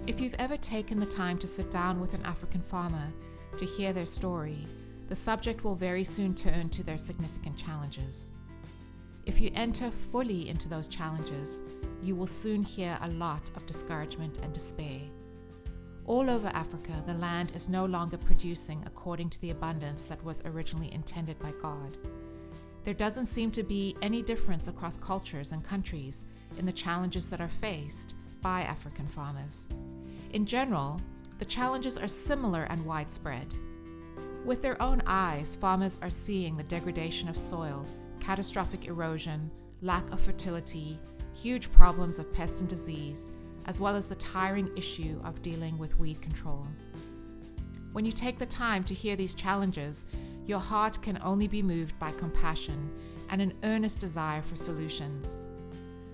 If you've ever taken the time to sit down with an African farmer to hear their story, the subject will very soon turn to their significant challenges. If you enter fully into those challenges, you will soon hear a lot of discouragement and despair. All over Africa, the land is no longer producing according to the abundance that was originally intended by God. There doesn't seem to be any difference across cultures and countries in the challenges that are faced by African farmers. In general, the challenges are similar and widespread. With their own eyes, farmers are seeing the degradation of soil, catastrophic erosion, lack of fertility, huge problems of pest and disease, as well as the tiring issue of dealing with weed control. When you take the time to hear these challenges, your heart can only be moved by compassion and an earnest desire for solutions.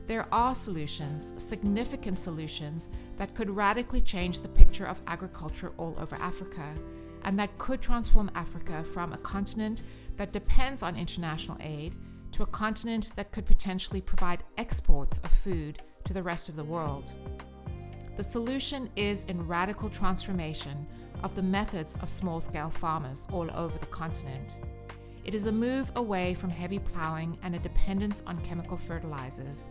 There are solutions, significant solutions, that could radically change the picture of agriculture all over Africa, and that could transform Africa from a continent that depends on international aid to a continent that could potentially provide exports of food to the rest of the world. The solution is in radical transformation of the methods of small-scale farmers all over the continent. It is a move away from heavy plowing and a dependence on chemical fertilizers,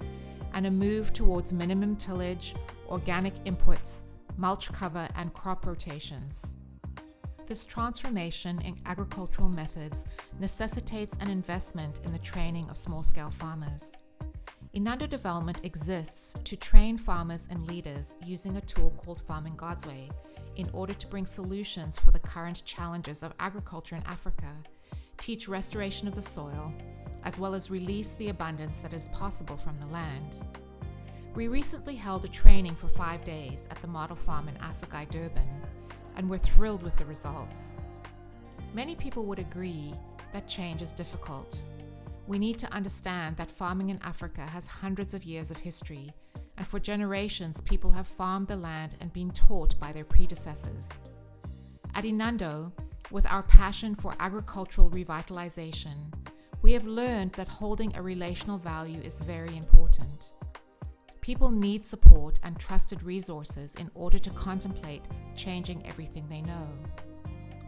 and a move towards minimum tillage, organic inputs, mulch cover, and crop rotations. This transformation in agricultural methods necessitates an investment in the training of small-scale farmers. Inando Development exists to train farmers and leaders using a tool called Farming God's Way in order to bring solutions for the current challenges of agriculture in Africa, teach restoration of the soil, as well as release the abundance that is possible from the land. We recently held a training for 5 days at the model farm in Assegai, Durban, and we're thrilled with the results. Many people would agree that change is difficult. We need to understand that farming in Africa has hundreds of years of history, and for generations people have farmed the land and been taught by their predecessors. At Inando, with our passion for agricultural revitalization, we have learned that holding a relational value is very important. People need support and trusted resources in order to contemplate changing everything they know.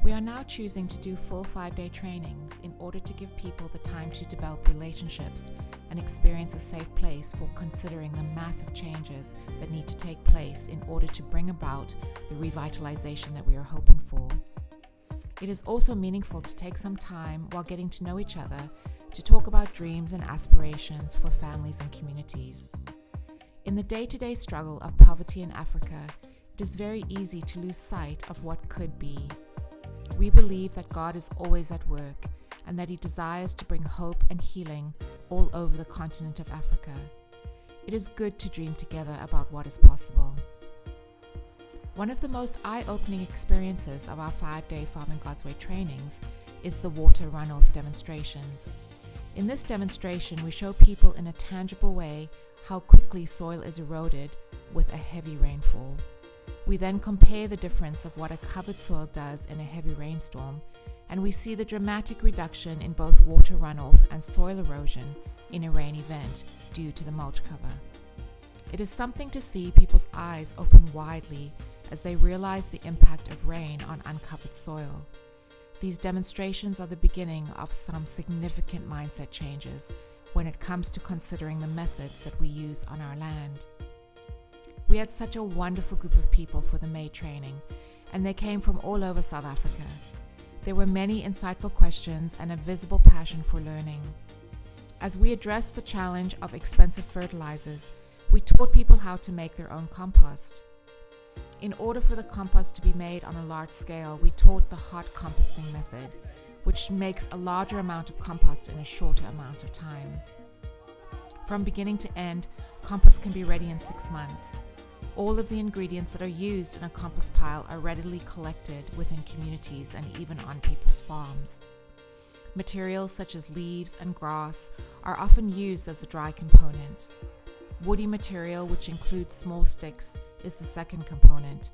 We are now choosing to do full 5-day trainings in order to give people the time to develop relationships and experience a safe place for considering the massive changes that need to take place in order to bring about the revitalization that we are hoping for. It is also meaningful to take some time while getting to know each other to talk about dreams and aspirations for families and communities. In the day-to-day struggle of poverty in Africa, it is very easy to lose sight of what could be. We believe that God is always at work and that He desires to bring hope and healing all over the continent of Africa. It is good to dream together about what is possible. One of the most eye-opening experiences of our 5-day Farming God's Way trainings is the water runoff demonstrations. In this demonstration, we show people in a tangible way how quickly soil is eroded with a heavy rainfall. We then compare the difference of what a covered soil does in a heavy rainstorm, and we see the dramatic reduction in both water runoff and soil erosion in a rain event due to the mulch cover. It is something to see people's eyes open widely as they realize the impact of rain on uncovered soil. These demonstrations are the beginning of some significant mindset changes when it comes to considering the methods that we use on our land. We had such a wonderful group of people for the May training, and they came from all over South Africa. There were many insightful questions and a visible passion for learning. As we addressed the challenge of expensive fertilizers, we taught people how to make their own compost. In order for the compost to be made on a large scale, we taught the hot composting method, which makes a larger amount of compost in a shorter amount of time. From beginning to end, compost can be ready in 6 months. All of the ingredients that are used in a compost pile are readily collected within communities and even on people's farms. Materials such as leaves and grass are often used as a dry component. Woody material, which includes small sticks, is the second component.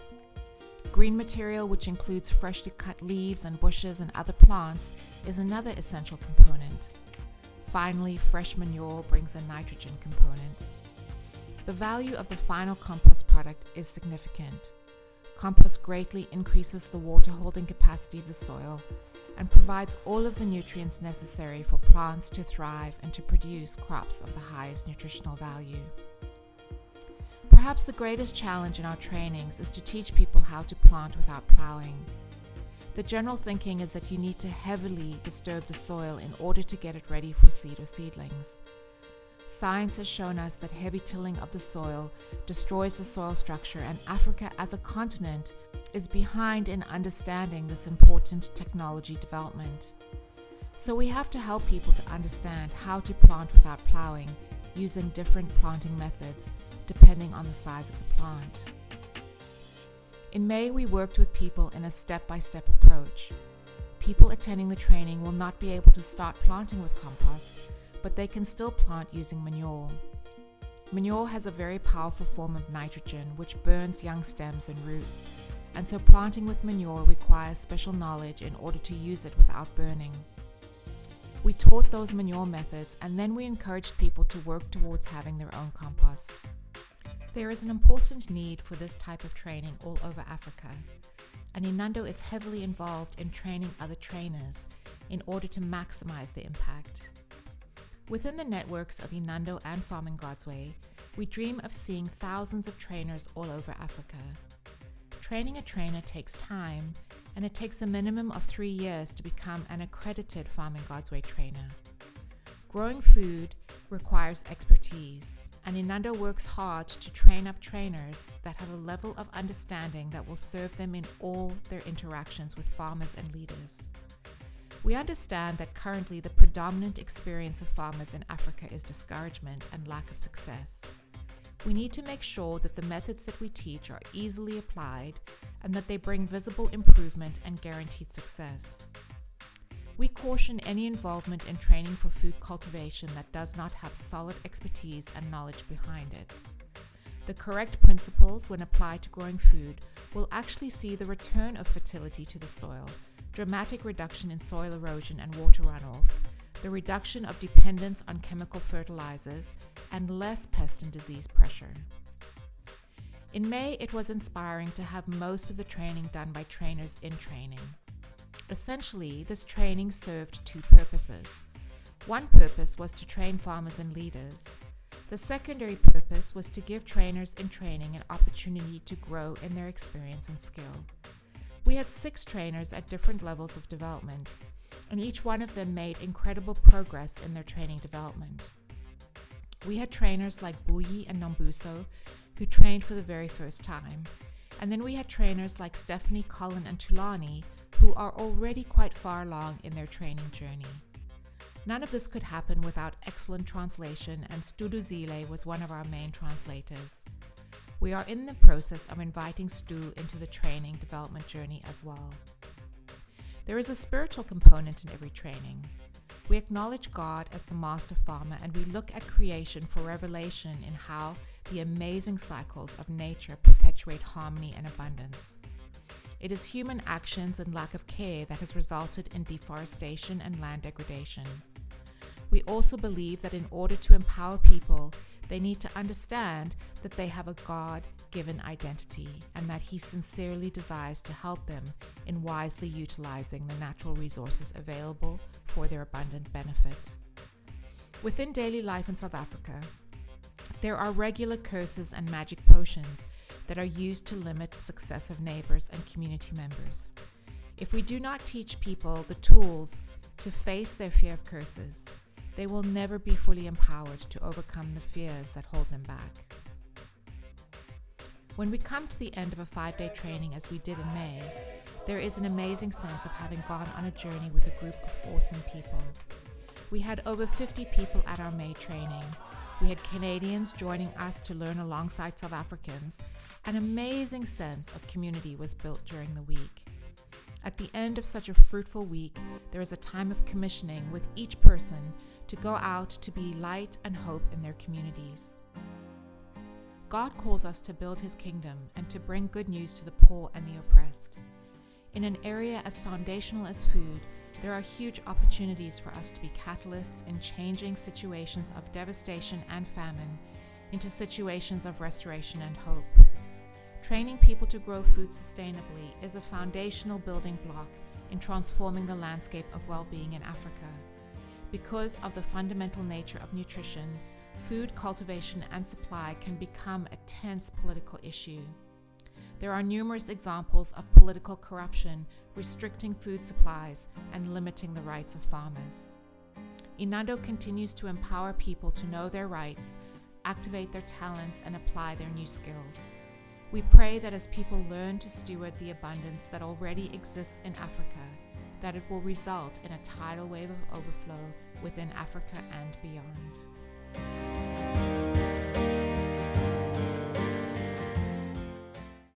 Green material, which includes freshly cut leaves and bushes and other plants, is another essential component. Finally, fresh manure brings a nitrogen component. The value of the final compost product is significant. Compost greatly increases the water-holding capacity of the soil and provides all of the nutrients necessary for plants to thrive and to produce crops of the highest nutritional value. Perhaps the greatest challenge in our trainings is to teach people how to plant without plowing. The general thinking is that you need to heavily disturb the soil in order to get it ready for seed or seedlings. Science has shown us that heavy tilling of the soil destroys the soil structure, and Africa as a continent is behind in understanding this important technology development. So we have to help people to understand how to plant without plowing, using different planting methods depending on the size of the plant. In May, we worked with people in a step-by-step approach. People attending the training will not be able to start planting with compost, but they can still plant using manure. Manure has a very powerful form of nitrogen which burns young stems and roots, and so planting with manure requires special knowledge in order to use it without burning. We taught those manure methods, and then we encouraged people to work towards having their own compost. There is an important need for this type of training all over Africa, and Inando is heavily involved in training other trainers in order to maximize the impact. Within the networks of Inando and Farming God's Way, we dream of seeing thousands of trainers all over Africa. Training a trainer takes time, and it takes a minimum of 3 years to become an accredited Farming God's Way trainer. Growing food requires expertise, and Inando works hard to train up trainers that have a level of understanding that will serve them in all their interactions with farmers and leaders. We understand that currently the predominant experience of farmers in Africa is discouragement and lack of success. We need to make sure that the methods that we teach are easily applied and that they bring visible improvement and guaranteed success. We caution any involvement in training for food cultivation that does not have solid expertise and knowledge behind it. The correct principles, when applied to growing food, will actually see the return of fertility to the soil, dramatic reduction in soil erosion and water runoff, the reduction of dependence on chemical fertilizers, and less pest and disease pressure. In May, it was inspiring to have most of the training done by trainers in training. Essentially, this training served two purposes. One purpose was to train farmers and leaders. The secondary purpose was to give trainers in training an opportunity to grow in their experience and skill. We had 6 trainers at different levels of development, and each one of them made incredible progress in their training development. We had trainers like Buyi and Nombuso, who trained for the very first time, and then we had trainers like Stephanie, Colin, and Tulani, who are already quite far along in their training journey. None of this could happen without excellent translation, and Studu Zile was one of our main translators. We are in the process of inviting Stu into the training development journey as well. There is a spiritual component in every training. We acknowledge God as the master farmer, and we look at creation for revelation in how the amazing cycles of nature perpetuate harmony and abundance. It is human actions and lack of care that has resulted in deforestation and land degradation. We also believe that in order to empower people, they need to understand that they have a God-given identity and that He sincerely desires to help them in wisely utilizing the natural resources available for their abundant benefit. Within daily life in South Africa, there are regular curses and magic potions that are used to limit the success of neighbors and community members. If we do not teach people the tools to face their fear of curses, they will never be fully empowered to overcome the fears that hold them back. When we come to the end of a 5-day training, as we did in May, there is an amazing sense of having gone on a journey with a group of awesome people. We had over 50 people at our May training. We had Canadians joining us to learn alongside South Africans. An amazing sense of community was built during the week. At the end of such a fruitful week, there is a time of commissioning with each person to go out to be light and hope in their communities. God calls us to build His kingdom and to bring good news to the poor and the oppressed. In an area as foundational as food, there are huge opportunities for us to be catalysts in changing situations of devastation and famine into situations of restoration and hope. Training people to grow food sustainably is a foundational building block in transforming the landscape of well-being in Africa. Because of the fundamental nature of nutrition, food cultivation and supply can become a tense political issue. There are numerous examples of political corruption restricting food supplies and limiting the rights of farmers. Inando continues to empower people to know their rights, activate their talents, and apply their new skills. We pray that as people learn to steward the abundance that already exists in Africa, that it will result in a tidal wave of overflow within Africa and beyond.